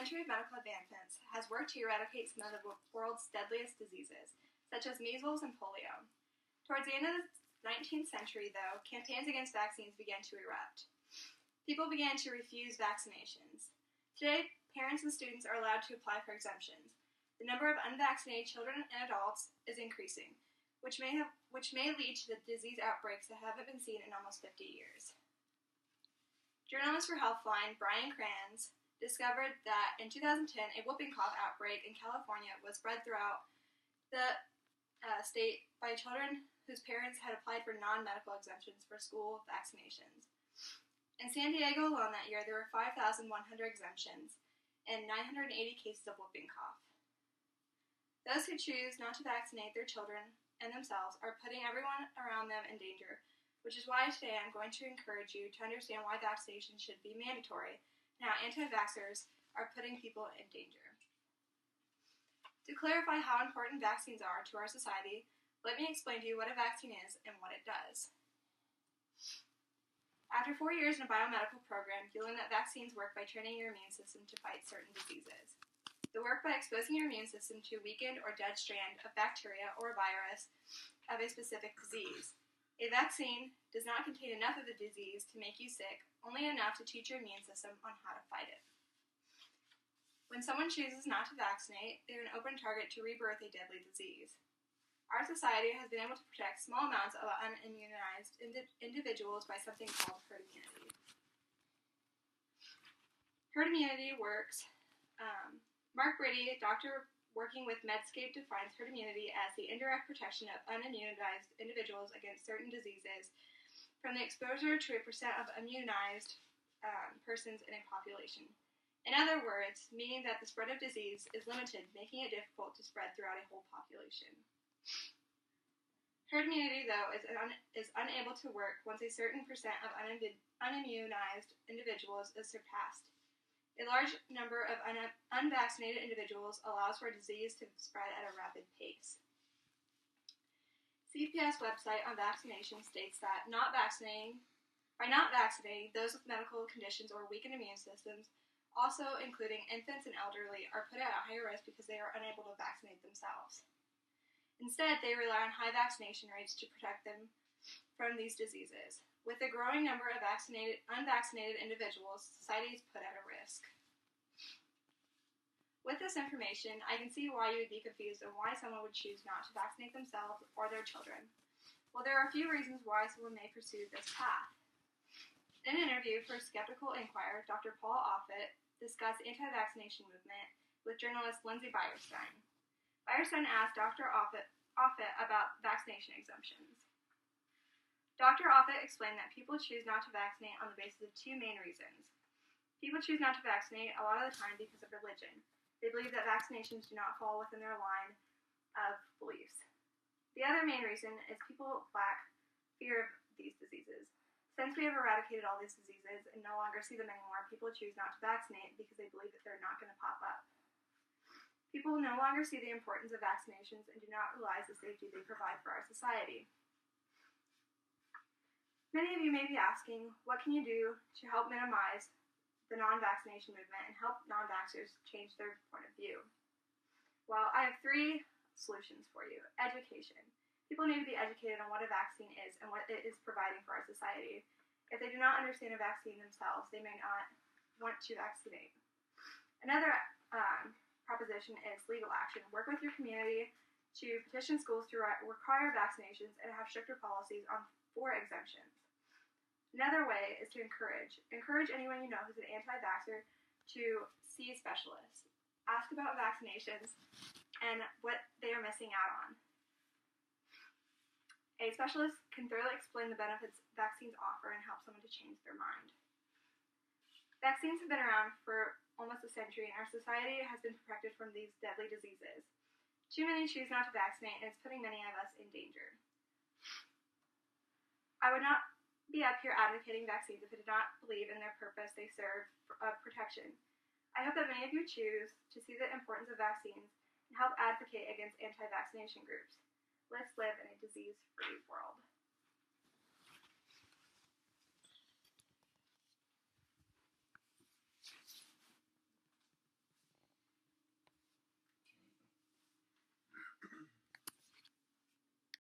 century of medical advancements has worked to eradicate some of the world's deadliest diseases, such as measles and polio. Towards the end of the 19th century, though, campaigns against vaccines began to erupt. People began to refuse vaccinations. Today, parents and students are allowed to apply for exemptions. The number of unvaccinated children and adults is increasing, which may lead to the disease outbreaks that haven't been seen in almost 50 years. Journalist for Healthline, Brian Kranz, discovered that in 2010, a whooping cough outbreak in California was spread throughout the state by children whose parents had applied for non-medical exemptions for school vaccinations. In San Diego alone that year, there were 5,100 exemptions and 980 cases of whooping cough. Those who choose not to vaccinate their children and themselves are putting everyone around them in danger, which is why today I'm going to encourage you to understand why vaccination should be mandatory and how anti-vaxxers are putting people in danger. To clarify how important vaccines are to our society, let me explain to you what a vaccine is and what it does. After 4 years in a biomedical program, you'll learn that vaccines work by training your immune system to fight certain diseases. They work by exposing your immune system to a weakened or dead strand of bacteria or virus of a specific disease. A vaccine does not contain enough of the disease to make you sick, only enough to teach your immune system on how to fight it. When someone chooses not to vaccinate, they are an open target to rebirth a deadly disease. Our society has been able to protect small amounts of unimmunized individuals by something called herd immunity. Herd immunity works. Mark Brady, a doctor working with Medscape, defines herd immunity as the indirect protection of unimmunized individuals against certain diseases from the exposure to a percent of immunized persons in a population. In other words, meaning that the spread of disease is limited, making it difficult to spread throughout a whole population. Herd immunity, though, is unable to work once a certain percent of unimmunized individuals is surpassed. A large number of unvaccinated individuals allows for disease to spread at a rapid pace. CPS website on vaccination states that by not vaccinating, those with medical conditions or weakened immune systems, also including infants and elderly, are put at a higher risk because they are unable to vaccinate themselves. Instead, they rely on high vaccination rates to protect them from these diseases. With a growing number of unvaccinated individuals, society is put at a risk. With this information, I can see why you would be confused on why someone would choose not to vaccinate themselves or their children. Well, there are a few reasons why someone may pursue this path. In an interview for Skeptical Inquirer, Dr. Paul Offit discussed the anti-vaccination movement with journalist Lindsay Beierstein. Beierstein asked Dr. Offit about vaccination exemptions. Dr. Offit explained that people choose not to vaccinate on the basis of two main reasons. People choose not to vaccinate a lot of the time because of religion. They believe that vaccinations do not fall within their line of beliefs. The other main reason is people lack fear of these diseases. Since we have eradicated all these diseases and no longer see them anymore, people choose not to vaccinate because they believe that they're not going to pop up. People no longer see the importance of vaccinations and do not realize the safety they provide for our society. Many of you may be asking, what can you do to help minimize the non-vaccination movement and help non-vaxxers change their point of view? Well, I have 3 solutions for you. Education. People need to be educated on what a vaccine is and what it is providing for our society. If they do not understand a vaccine themselves, they may not want to vaccinate. Another proposition is legal action. Work with your community to petition schools to require vaccinations and have stricter policies for exemptions. Another way is to encourage anyone you know who's an anti-vaxxer to see specialists. Ask about vaccinations and what they are missing out on. A specialist can thoroughly explain the benefits vaccines offer and help someone to change their mind. Vaccines have been around for almost a century, and our society has been protected from these deadly diseases. Too many choose not to vaccinate, and it's putting many of us in danger. I would not be up here advocating vaccines if I did not believe in their purpose they serve of protection. I hope that many of you choose to see the importance of vaccines and help advocate against anti-vaccination groups. Let's live in a disease-free world.